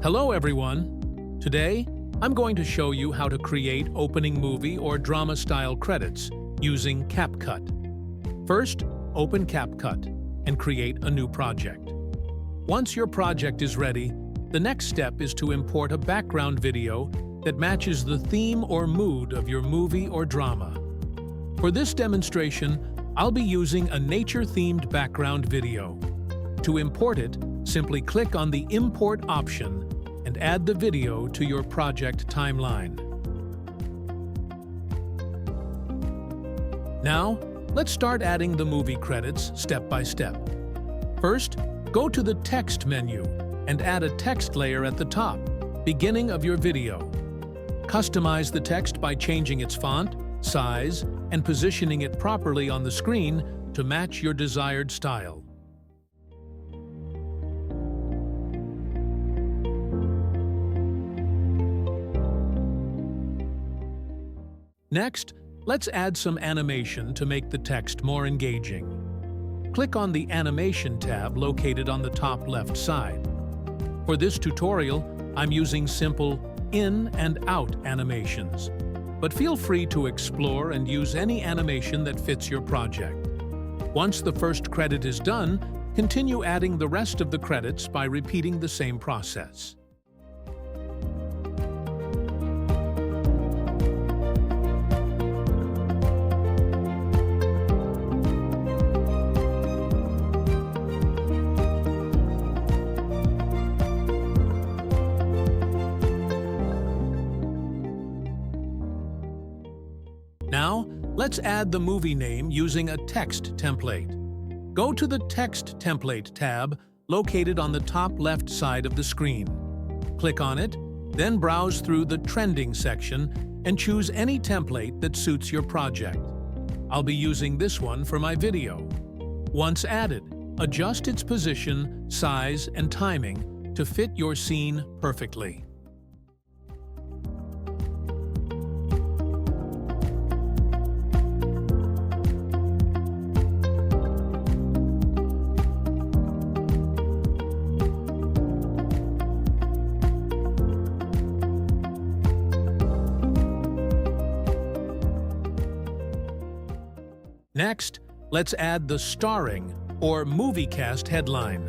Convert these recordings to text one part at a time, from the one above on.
Hello everyone! Today, I'm going to show you how to create opening movie or drama-style credits using CapCut. First, open CapCut and create a new project. Once your project is ready, the next step is to import a background video that matches the theme or mood of your movie or drama. For this demonstration, I'll be using a nature-themed background video. To import it, simply click on the Import option and add the video to your project timeline. Now, let's start adding the movie credits step by step. First, go to the Text menu and add a text layer at the top, beginning of your video. Customize the text by changing its font, size, and positioning it properly on the screen to match your desired style. Next, let's add some animation to make the text more engaging. Click on the Animation tab located on the top left side. For this tutorial, I'm using simple in and out animations, but feel free to explore and use any animation that fits your project. Once the first credit is done, continue adding the rest of the credits by repeating the same process. Now, let's add the movie name using a text template. Go to the Text Template tab located on the top left side of the screen. Click on it, then browse through the Trending section and choose any template that suits your project. I'll be using this one for my video. Once added, adjust its position, size, and timing to fit your scene perfectly. Next, let's add the starring or movie cast headline.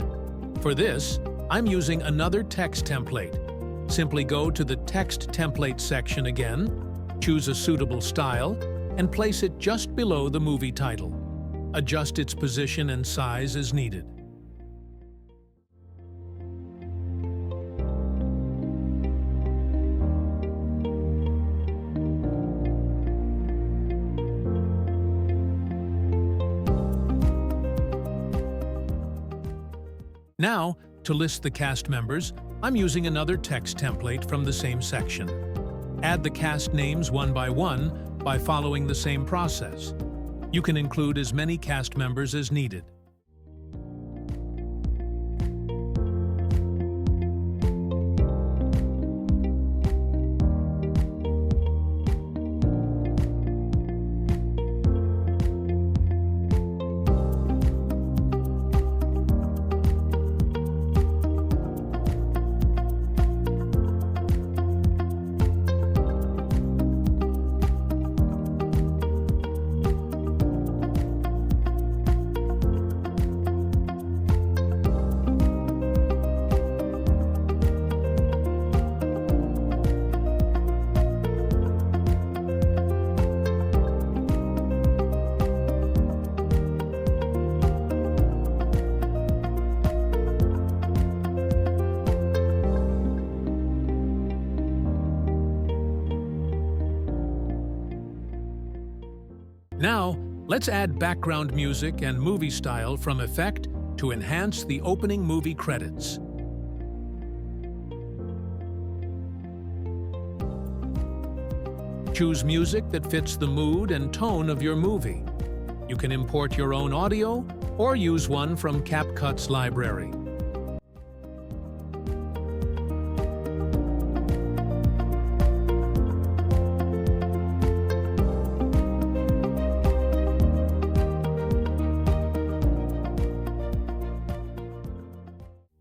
For this, I'm using another text template. Simply go to the Text Template section again, choose a suitable style, and place it just below the movie title. Adjust its position and size as needed. Now, to list the cast members, I'm using another text template from the same section. Add the cast names one by following the same process. You can include as many cast members as needed. Now, let's add background music and movie style from Effect to enhance the opening movie credits. Choose music that fits the mood and tone of your movie. You can import your own audio or use one from CapCut's library.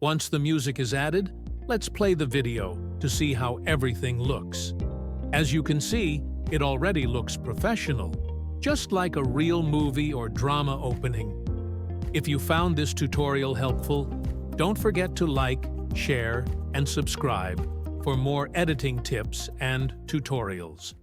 Once the music is added, Let's play the video to see how everything looks. As you can see, it already looks professional, just like a real movie or drama opening. If you found this tutorial helpful, don't forget to like, share, and subscribe for more editing tips and tutorials.